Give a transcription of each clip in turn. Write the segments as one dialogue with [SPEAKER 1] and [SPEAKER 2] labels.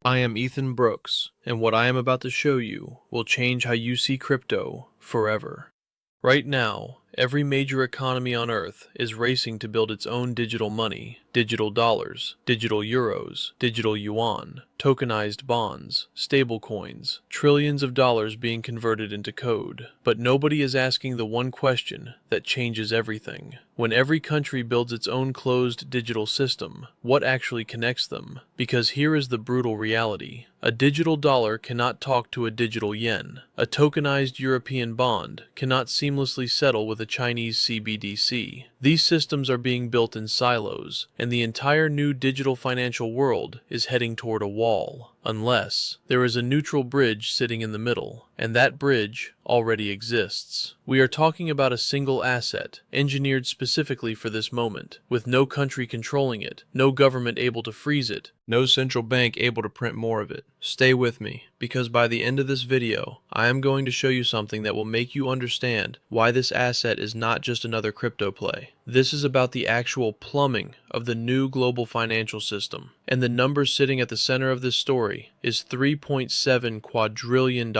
[SPEAKER 1] I am Ethan Brooks, and what I am about to show you will change how you see crypto forever. Right now, every major economy on Earth is racing to build its own digital money, digital dollars, digital euros, digital yuan, tokenized bonds, stablecoins, trillions of dollars being converted into code. But nobody is asking the one question that changes everything. When every country builds its own closed digital system, what actually connects them? Because here is the brutal reality. A digital dollar cannot talk to a digital yen. A tokenized European bond cannot seamlessly settle with a Chinese CBDC. These systems are being built in silos, and the entire new digital financial world is heading toward a wall. Unless there is a neutral bridge sitting in the middle, and that bridge already exists. We are talking about a single asset, engineered specifically for this moment, with no country controlling it, no government able to freeze it, no central bank able to print more of it. Stay with me, because by the end of this video, I am going to show you something that will make you understand why this asset is not just another crypto play. This is about the actual plumbing of the new global financial system. And the number sitting at the center of this story is $3.7 quadrillion,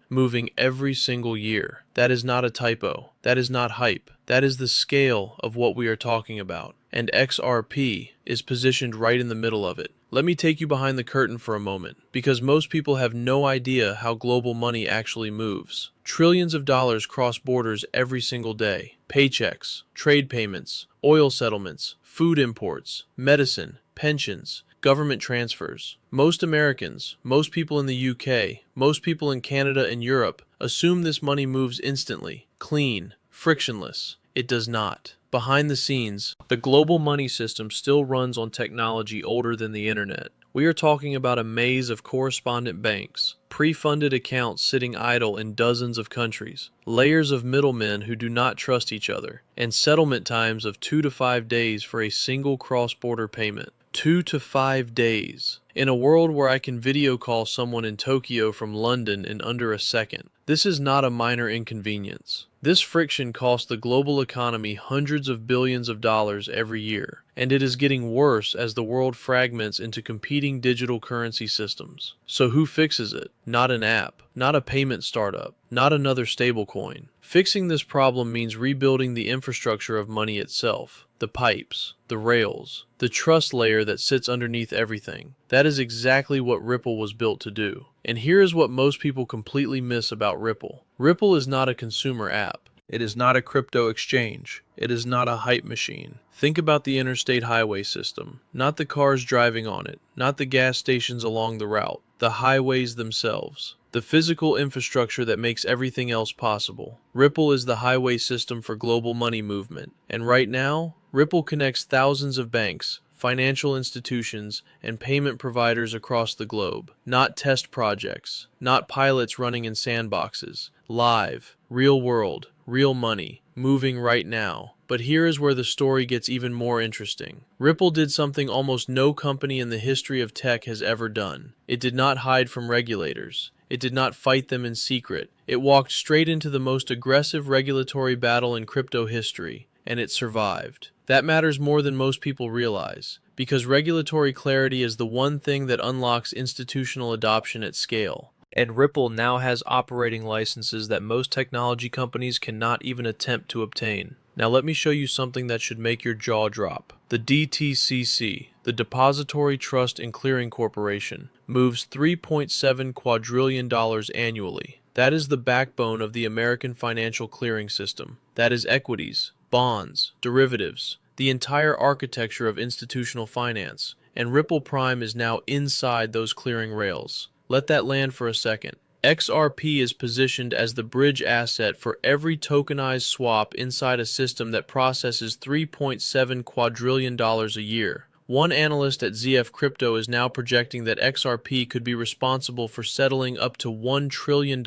[SPEAKER 1] moving every single year. That is not a typo. That is not hype. That is the scale of what we are talking about. And XRP is positioned right in the middle of it. Let me take you behind the curtain for a moment, because most people have no idea how global money actually moves. Trillions of dollars cross borders every single day. Paychecks, trade payments, oil settlements, food imports, medicine, pensions, government transfers. Most Americans, most people in the UK, most people in Canada and Europe assume this money moves instantly, clean, frictionless. It does not. Behind the scenes, the global money system still runs on technology older than the internet. We are talking about a maze of correspondent banks, pre-funded accounts sitting idle in dozens of countries, layers of middlemen who do not trust each other, and settlement times of 2 to 5 days for a single cross-border payment. 2 to 5 days. In a world where I can video call someone in Tokyo from London in under a second. This is not a minor inconvenience. This friction costs the global economy hundreds of billions of dollars every year, and it is getting worse as the world fragments into competing digital currency systems. So who fixes it? Not an app, not a payment startup, not another stablecoin. Fixing this problem means rebuilding the infrastructure of money itself. The pipes, the rails, the trust layer that sits underneath everything. That is exactly what Ripple was built to do. And here is what most people completely miss about Ripple. Ripple is not a consumer app. It is not a crypto exchange. It is not a hype machine. Think about the interstate highway system. Not the cars driving on it. Not the gas stations along the route. The highways themselves. The physical infrastructure that makes everything else possible. Ripple is the highway system for global money movement. And right now, Ripple connects thousands of banks, financial institutions, and payment providers across the globe. Not test projects. Not pilots running in sandboxes. Live, real world, real money, moving right now. But here is where the story gets even more interesting. Ripple did something almost no company in the history of tech has ever done. It did not hide from regulators. It did not fight them in secret. It walked straight into the most aggressive regulatory battle in crypto history, and it survived. That matters more than most people realize, because regulatory clarity is the one thing that unlocks institutional adoption at scale. And Ripple now has operating licenses that most technology companies cannot even attempt to obtain. Now let me show you something that should make your jaw drop. The DTCC, the Depository Trust and Clearing Corporation, moves $3.7 quadrillion annually. That is the backbone of the American financial clearing system. That is equities, bonds, derivatives, the entire architecture of institutional finance. And Ripple Prime is now inside those clearing rails. Let that land for a second. XRP is positioned as the bridge asset for every tokenized swap inside a system that processes $3.7 quadrillion a year. One analyst at ZF Crypto is now projecting that XRP could be responsible for settling up to $1 trillion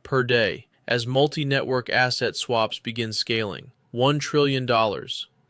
[SPEAKER 1] per day as multi-network asset swaps begin scaling. $1 trillion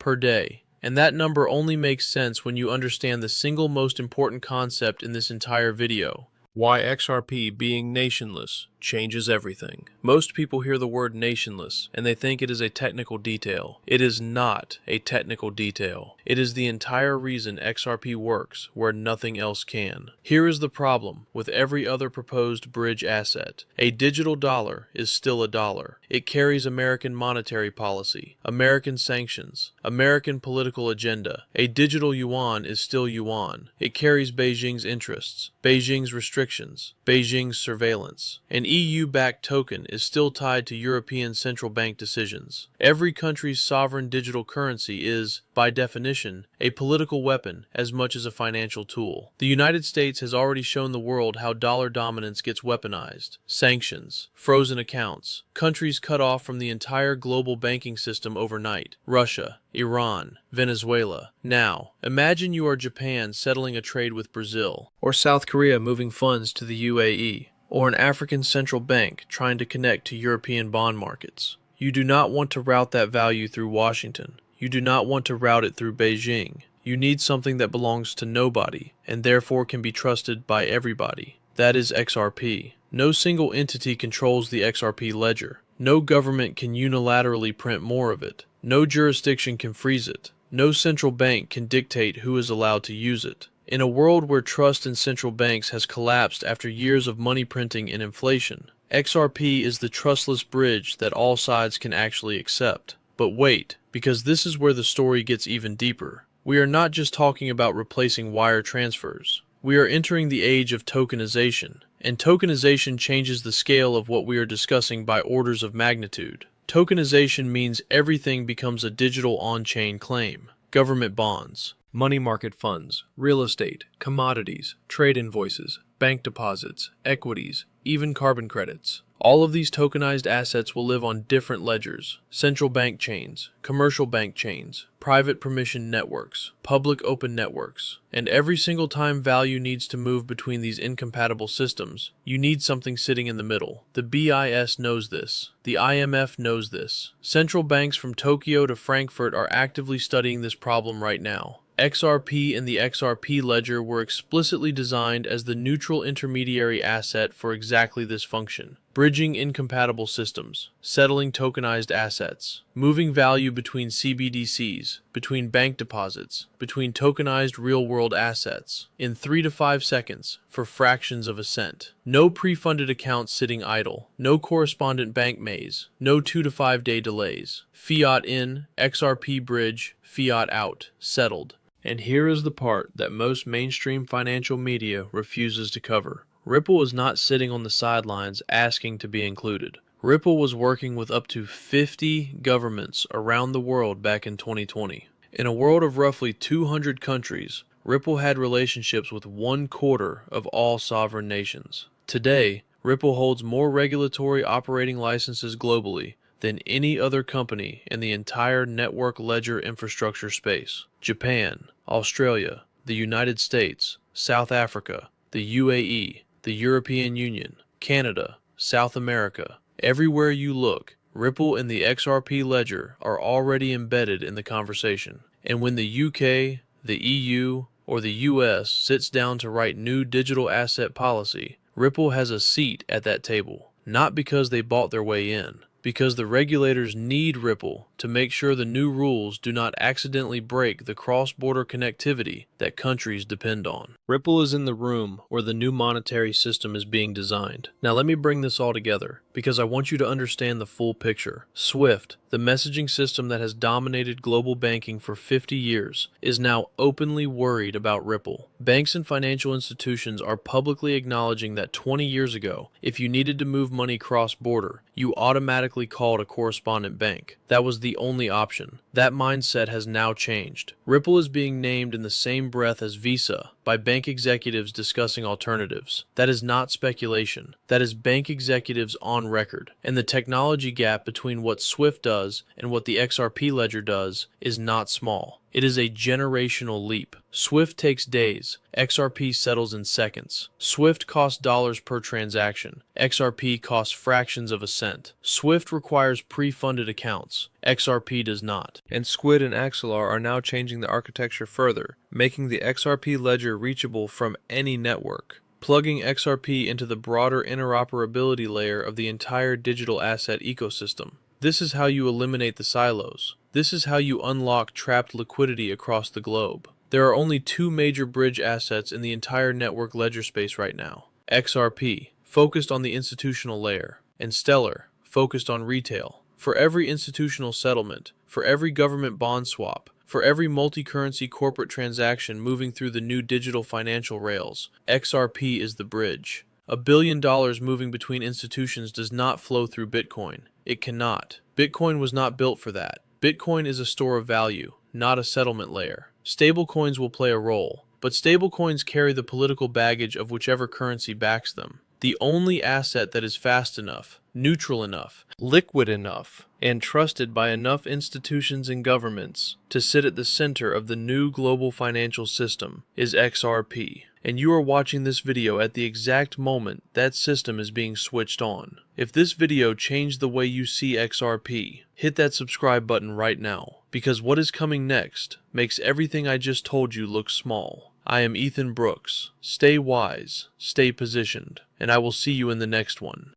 [SPEAKER 1] per day. And that number only makes sense when you understand the single most important concept in this entire video. Why XRP being nationless changes everything. Most people hear the word nationless and they think it is a technical detail. It is not a technical detail. It is the entire reason XRP works where nothing else can. Here is the problem with every other proposed bridge asset. A digital dollar is still a dollar. It carries American monetary policy, American sanctions, American political agenda. A digital yuan is still yuan. It carries Beijing's interests, Beijing's restrictions, Beijing's surveillance. An EU-backed token is still tied to European central bank decisions. Every country's sovereign digital currency is, by definition, a political weapon as much as a financial tool. The United States has already shown the world how dollar dominance gets weaponized. Sanctions, frozen accounts, countries cut off from the entire global banking system overnight. Russia, Iran, Venezuela. Now, imagine you are Japan settling a trade with Brazil, or South Korea moving funds to the UAE, or an African central bank trying to connect to European bond markets. You do not want to route that value through Washington. You do not want to route it through Beijing. You need something that belongs to nobody, and therefore can be trusted by everybody. That is XRP. No single entity controls the XRP ledger. No government can unilaterally print more of it. No jurisdiction can freeze it. No central bank can dictate who is allowed to use it. In a world where trust in central banks has collapsed after years of money printing and inflation, XRP is the trustless bridge that all sides can actually accept. But wait, because this is where the story gets even deeper. We are not just talking about replacing wire transfers. We are entering the age of tokenization, and tokenization changes the scale of what we are discussing by orders of magnitude. Tokenization means everything becomes a digital on-chain claim. Government bonds, money market funds, real estate, commodities, trade invoices, bank deposits, equities, even carbon credits. All of these tokenized assets will live on different ledgers, central bank chains, commercial bank chains, private permission networks, public open networks. And every single time value needs to move between these incompatible systems, you need something sitting in the middle. The BIS knows this. The IMF knows this. Central banks from Tokyo to Frankfurt are actively studying this problem right now. XRP and the XRP ledger were explicitly designed as the neutral intermediary asset for exactly this function. Bridging incompatible systems, settling tokenized assets, moving value between CBDCs, between bank deposits, between tokenized real-world assets, in 3 to 5 seconds, for fractions of a cent. No pre-funded accounts sitting idle, no correspondent bank maze, no 2 to 5 day delays. Fiat in, XRP bridge, fiat out, settled. And here is the part that most mainstream financial media refuses to cover. Ripple is not sitting on the sidelines asking to be included. Ripple was working with up to 50 governments around the world back in 2020. In a world of roughly 200 countries, Ripple had relationships with 1/4 of all sovereign nations. Today, Ripple holds more regulatory operating licenses globally than any other company in the entire network ledger infrastructure space. Japan, Australia, the United States, South Africa, the UAE, the European Union, Canada, South America. Everywhere you look, Ripple and the XRP ledger are already embedded in the conversation. And when the UK, the EU, or the US sits down to write new digital asset policy, Ripple has a seat at that table. Not because they bought their way in, because the regulators need Ripple to make sure the new rules do not accidentally break the cross-border connectivity that countries depend on. Ripple is in the room where the new monetary system is being designed. Now let me bring this all together, because I want you to understand the full picture. SWIFT, the messaging system that has dominated global banking for 50 years, is now openly worried about Ripple. Banks and financial institutions are publicly acknowledging that 20 years ago, if you needed to move money cross-border, you automatically called a correspondent bank. That was the only option. That mindset has now changed. Ripple is being named in the same breath as Visa by bank executives discussing alternatives. That is not speculation. That is bank executives on record. And the technology gap between what SWIFT does and what the XRP ledger does is not small. It is a generational leap. SWIFT takes days. XRP settles in seconds. SWIFT costs dollars per transaction. XRP costs fractions of a cent. SWIFT requires pre-funded accounts. XRP does not. And Squid and Axelar are now changing the architecture further, making the XRP ledger reachable from any network. plugging XRP into the broader interoperability layer of the entire digital asset ecosystem. This is how you eliminate the silos. This is how you unlock trapped liquidity across the globe. There are only two major bridge assets in the entire network ledger space right now. XRP, focused on the institutional layer, and Stellar, focused on retail. For every institutional settlement, for every government bond swap, for every multi-currency corporate transaction moving through the new digital financial rails, XRP is the bridge. $1 billion moving between institutions does not flow through Bitcoin. It cannot. Bitcoin was not built for that. Bitcoin is a store of value, not a settlement layer. Stablecoins will play a role, but stablecoins carry the political baggage of whichever currency backs them. The only asset that is fast enough, neutral enough, liquid enough, and trusted by enough institutions and governments to sit at the center of the new global financial system is XRP. And you are watching this video at the exact moment that system is being switched on. If this video changed the way you see XRP, hit that subscribe button right now, because what is coming next makes everything I just told you look small. I am Ethan Brooks. Stay wise, stay positioned, and I will see you in the next one.